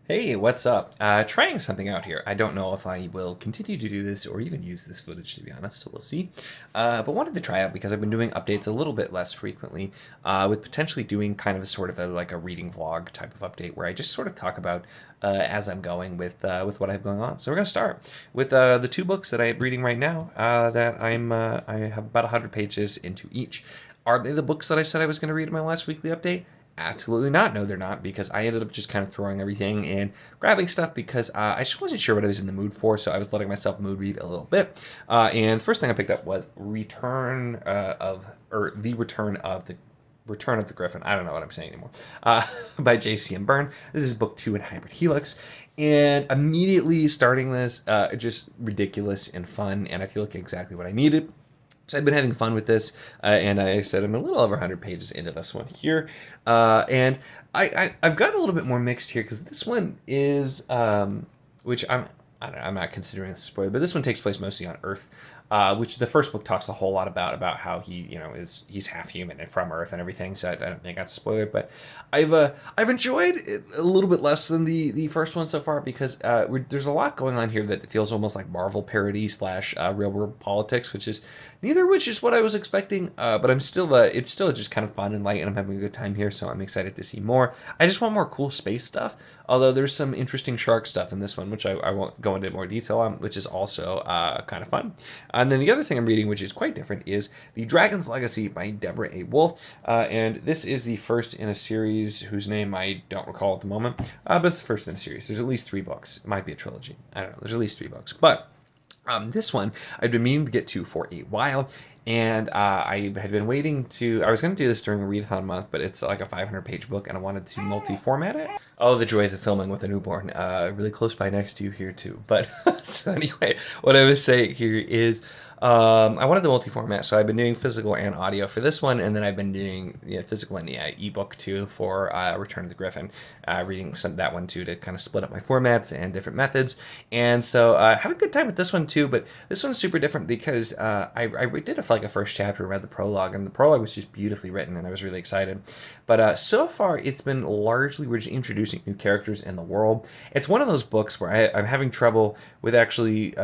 Hey, what's up? Trying something out here. I don't know if I will continue to do this or even use this footage, to be honest, so we'll see. But wanted to try out because I've been doing updates a little bit less frequently, with potentially doing kind of a sort of like a reading vlog type of update where I just sort of talk about as I'm going with what I have going on. So we're gonna start with the two books that I'm reading right now. That I have about 100 pages into each. Are they the books that I said I was going to read in my last weekly update? Absolutely not. No, they're not, because I ended up just kind of throwing everything and grabbing stuff because I just wasn't sure what I was in the mood for, so I was letting myself mood read a little bit. And the first thing I picked up was Return of the Griffin. I don't know what I'm saying anymore. By J.C.M. Byrne. This is book 2 in Hybrid Helix. And immediately starting this, just ridiculous and fun, and I feel like exactly what I needed. So I've been having fun with this, and I said I'm a little over 100 pages into this one here, and I've gotten a little bit more mixed here because this one is, which I don't know, I'm not considering this a spoiler, but this one takes place mostly on Earth, which the first book talks a whole lot about how he's half human and from Earth and everything. So I don't think that's a spoiler, but I've enjoyed it a little bit less than the first one so far because there's a lot going on here that feels almost like Marvel parody slash real world politics, which is neither which is what I was expecting. But I'm still it's still just kind of fun and light, and I'm having a good time here, so I'm excited to see more. I just want more cool space stuff. Although there's some interesting shark stuff in this one, which I won't go into more detail on, which is also kind of fun. And then the other thing I'm reading, which is quite different, is The Dragon's Legacy by Deborah A. Wolf. And this is the first in a series whose name I don't recall at the moment, but it's the first in a series. There's at least 3 books. It might be a trilogy. I don't know. There's at least 3 books. But this one I've been meaning to get to for a while, and I had been waiting to. I was going to do this during a readathon month, but it's like a 500-page book, and I wanted to multi-format it. Oh, the joys of filming with a newborn, really close by next to you here too. But so anyway, what I was saying here is. I wanted the multi-format, so I've been doing physical and audio for this one, and then I've been doing physical and ebook too for Return of the Griffin, reading that one too to kind of split up my formats and different methods. And so I have a good time with this one too, but this one's super different because I did it for like a first chapter, read the prologue, and the prologue was just beautifully written, and I was really excited. But so far, it's been largely we're just introducing new characters in the world. It's one of those books where I'm having trouble with actually,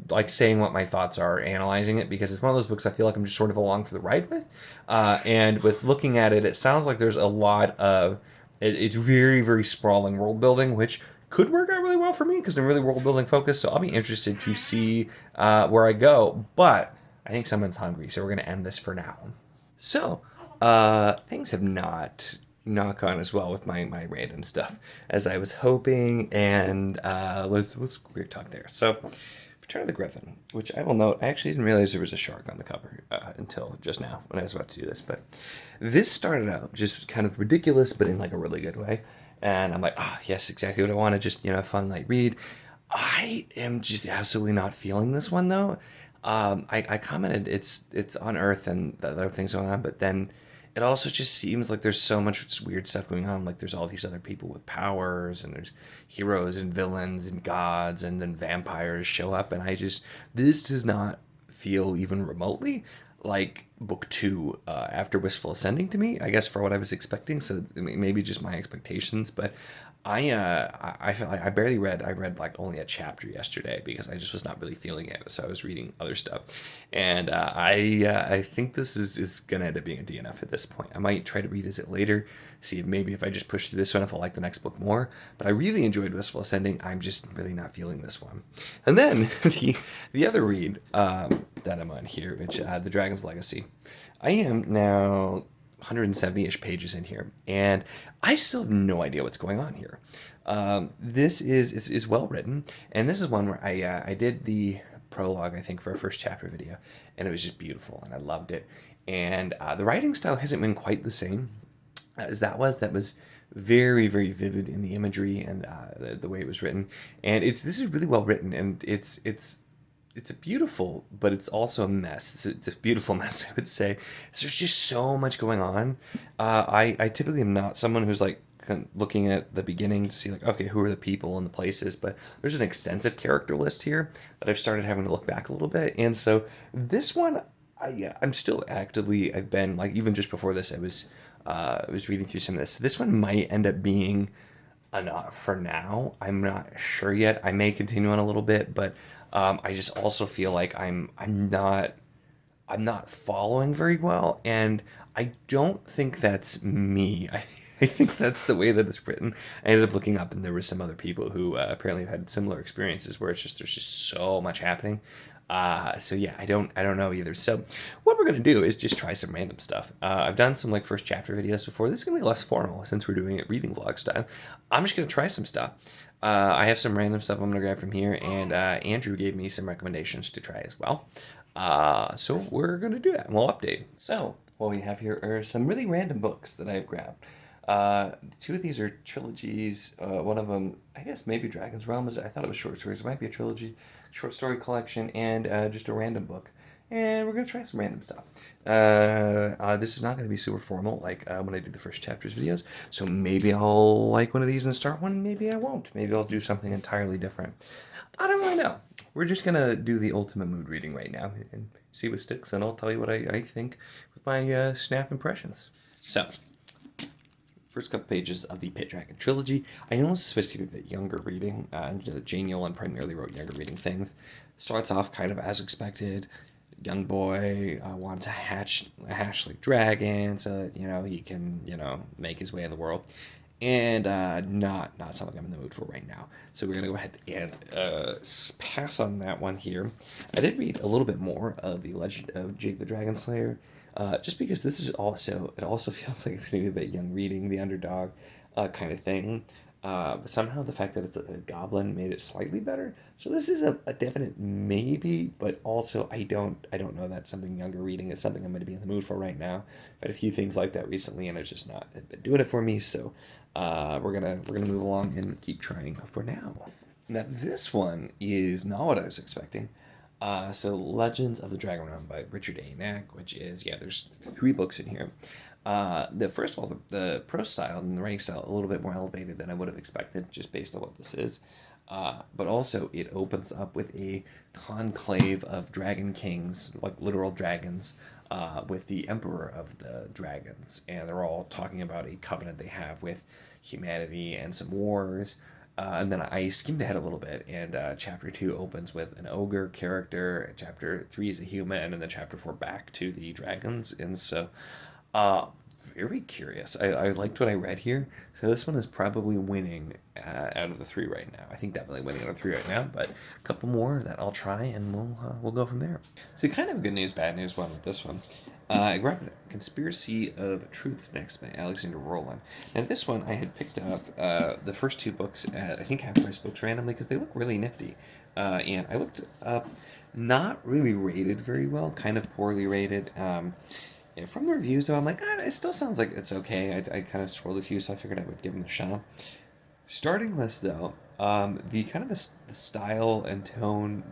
like saying what my thoughts are, analyzing it, because it's one of those books I feel like I'm just sort of along for the ride with. And with looking at it, it sounds like there's a lot of, it's very, very sprawling world building, which could work out really well for me because I'm really world building focused. So I'll be interested to see where I go. But I think someone's hungry, so we're going to end this for now. So things have not gone as well with my random stuff as I was hoping, and let's weird talk there. So Return of the Griffin, which I will note, I actually didn't realize there was a shark on the cover until just now when I was about to do this. But this started out just kind of ridiculous, but in like a really good way. And I'm like, yes, exactly what I want. Just, a fun light read. I am just absolutely not feeling this one though. I commented it's on Earth and the other things going on, but then it also just seems like there's so much weird stuff going on. Like there's all these other people with powers, and there's heroes and villains and gods, and then vampires show up, and this does not feel even remotely like book 2 after Wistful Ascending to me, I guess, for what I was expecting. So maybe just my expectations, but I felt like I read like only a chapter yesterday because I just was not really feeling it, so I was reading other stuff, and I think this is gonna end up being a DNF at this point. I might try to revisit later, see if I just push through this one, if I like the next book more. But I really enjoyed Wistful Ascending. I'm just really not feeling this one. And then the other read that I'm on here, which The Dragon's Legacy. I am now 170-ish pages in here, and I still have no idea what's going on here. This is well written, and this is one where I did the prologue, I think, for a first chapter video, and it was just beautiful, and I loved it. And the writing style hasn't been quite the same as that was. That was very, very vivid in the imagery and the way it was written. And this is really well written, and it's a beautiful, but it's also a mess. It's a beautiful mess, I would say. So there's just so much going on. I typically am not someone who's like looking at the beginning to see like, okay, who are the people and the places, but there's an extensive character list here that I've started having to look back a little bit. And so this one, I'm still actively, I've been like, even just before this, I was reading through some of this. So this one might end up being enough for now. I'm not sure yet. I may continue on a little bit, but I just also feel like I'm not following very well, and I don't think that's me. I think that's the way that it's written. I ended up looking up, and there were some other people who apparently had similar experiences where there's just so much happening. So yeah, I don't know either. So what we're gonna do is just try some random stuff. I've done some like first chapter videos before. This is gonna be less formal since we're doing it reading vlog style. I'm just gonna try some stuff. I have some random stuff I'm gonna grab from here, and Andrew gave me some recommendations to try as well. So we're gonna do that, and we'll update. So what we have here are some really random books that I've grabbed. Two of these are trilogies. One of them, I guess, maybe Dragon's Realm. I thought it was short stories. It might be a trilogy, short story collection, and just a random book. And we're gonna try some random stuff. This is not gonna be super formal, like when I do the first chapters videos. So maybe I'll like one of these and start one. Maybe I won't. Maybe I'll do something entirely different. I don't really know. We're just gonna do the ultimate mood reading right now and see what sticks, and I'll tell you what I think with my snap impressions. So, first couple pages of the Pit Dragon trilogy. I know it's supposed to be a bit younger reading. Jane Yolen primarily wrote younger reading things. Starts off kind of as expected. Young boy wanted to hatch like dragon so that he can make his way in the world, and not something I'm in the mood for right now. So we're gonna go ahead and pass on that one here. I did read a little bit more of the Legend of Jake the Dragon Slayer. Just because this is it also feels like it's going to be a bit young reading, the underdog kind of thing. But somehow the fact that it's a goblin made it slightly better. So this is a definite maybe, but also I don't know that something younger reading is something I'm going to be in the mood for right now. I've had a few things like that recently, and it's just not been doing it for me. So we're gonna move along and keep trying for now. Now this one is not what I was expecting. So Legends of the Dragon Realm by Richard A. Knack, which is, there's 3 books in here. First of all, the prose style and the writing style a little bit more elevated than I would have expected, just based on what this is. But also, it opens up with a conclave of dragon kings, like literal dragons, with the emperor of the dragons. And they're all talking about a covenant they have with humanity and some wars. And then I skimmed ahead a little bit, and chapter 2 opens with an ogre character, chapter 3 is a human, and then chapter 4 back to the dragons. And so, very curious. I liked what I read here, so this one is probably winning out of the 3 right now. I think definitely winning out of 3 right now, but a couple more that I'll try, and we'll go from there. So kind of a good news, bad news one with this one. I grabbed Conspiracy of Truths next by Alexander Rowland. Now this one I had picked up the first 2 books at I think Half Price Books randomly because they look really nifty. And I looked up, not really rated very well, kind of poorly rated. From the reviews though, I'm like, it still sounds like it's okay. I kind of scrolled a few, so I figured I would give them a shot. Starting this though, the kind of the style and tone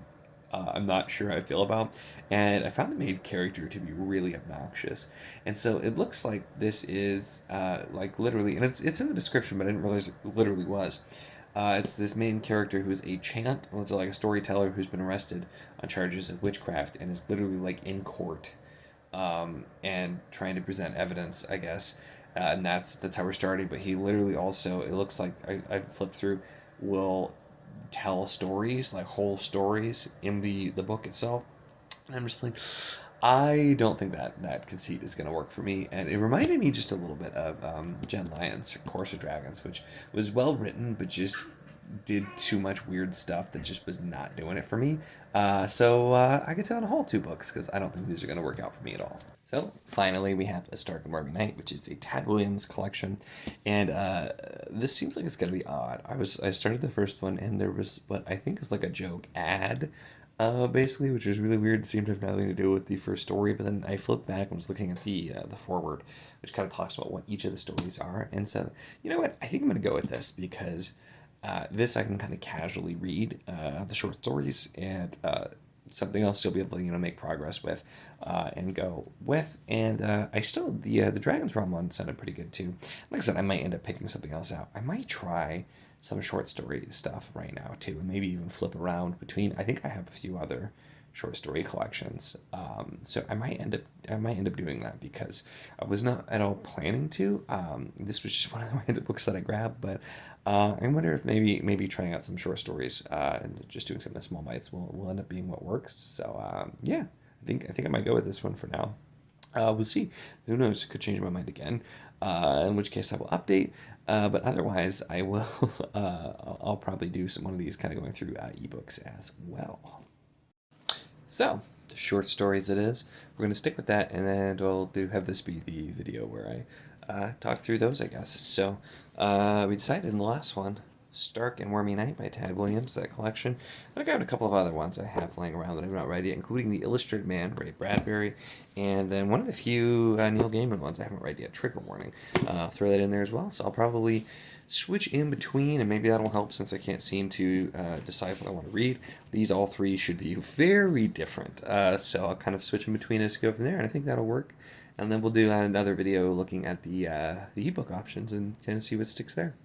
I'm not sure how I feel about. And I found the main character to be really obnoxious. And so it looks like this is like literally, and it's in the description, but I didn't realize it literally was. It's this main character who's a chant, it's like a storyteller who's been arrested on charges of witchcraft and is literally like in court and trying to present evidence, I guess. And that's how we're starting. But he literally also, it looks like I flipped through, will tell stories, like whole stories in the book itself. And I'm just like, I don't think that conceit is going to work for me. And it reminded me just a little bit of Jen Lyon's Course of Dragons, which was well written, but just did too much weird stuff that just was not doing it for me. So I could tell in a whole 2 books because I don't think these are going to work out for me at all. So finally, we have A Stark and Warmy Night, which is a Tad Williams collection, and this seems like it's going to be odd. I started the first one, and there was what I think is like a joke ad, basically, which is really weird. It seemed to have nothing to do with the first story, but then I flipped back and was looking at the foreword, which kind of talks about what each of the stories are, and so you know what? I think I'm going to go with this because this I can kind of casually read the short stories and. Something else you'll be able to make progress with and go with, and I still the Dragon's Realm one sounded pretty good too. Like I said, I might end up picking something else out. I might try some short story stuff right now too, and maybe even flip around between. I think I have a few other short story collections. So I might end up doing that because I was not at all planning to. This was just one of the books that I grabbed, but I wonder if maybe trying out some short stories and just doing some small bites will end up being what works. So yeah, I think I might go with this one for now. We'll see. Who knows? Could change my mind again. In which case I will update. But otherwise, I will. I'll probably do one of these kind of going through ebooks as well. So, short stories it is. We're going to stick with that, and then we'll have this be the video where I talk through those, I guess. So, we decided in the last one, Stark and Wormy Night by Tad Williams, that collection. And I got a couple of other ones I have laying around that I've not read yet, including The Illustrated Man, Ray Bradbury, and then one of the few Neil Gaiman ones I haven't read yet, Trigger Warning. I'll throw that in there as well, so I'll probably switch in between, and maybe that'll help since I can't seem to decide what I want to read. These all three should be very different, so I'll kind of switch in between as to go from there, and I think that'll work. And then we'll do another video looking at the ebook options and kind of see what sticks there.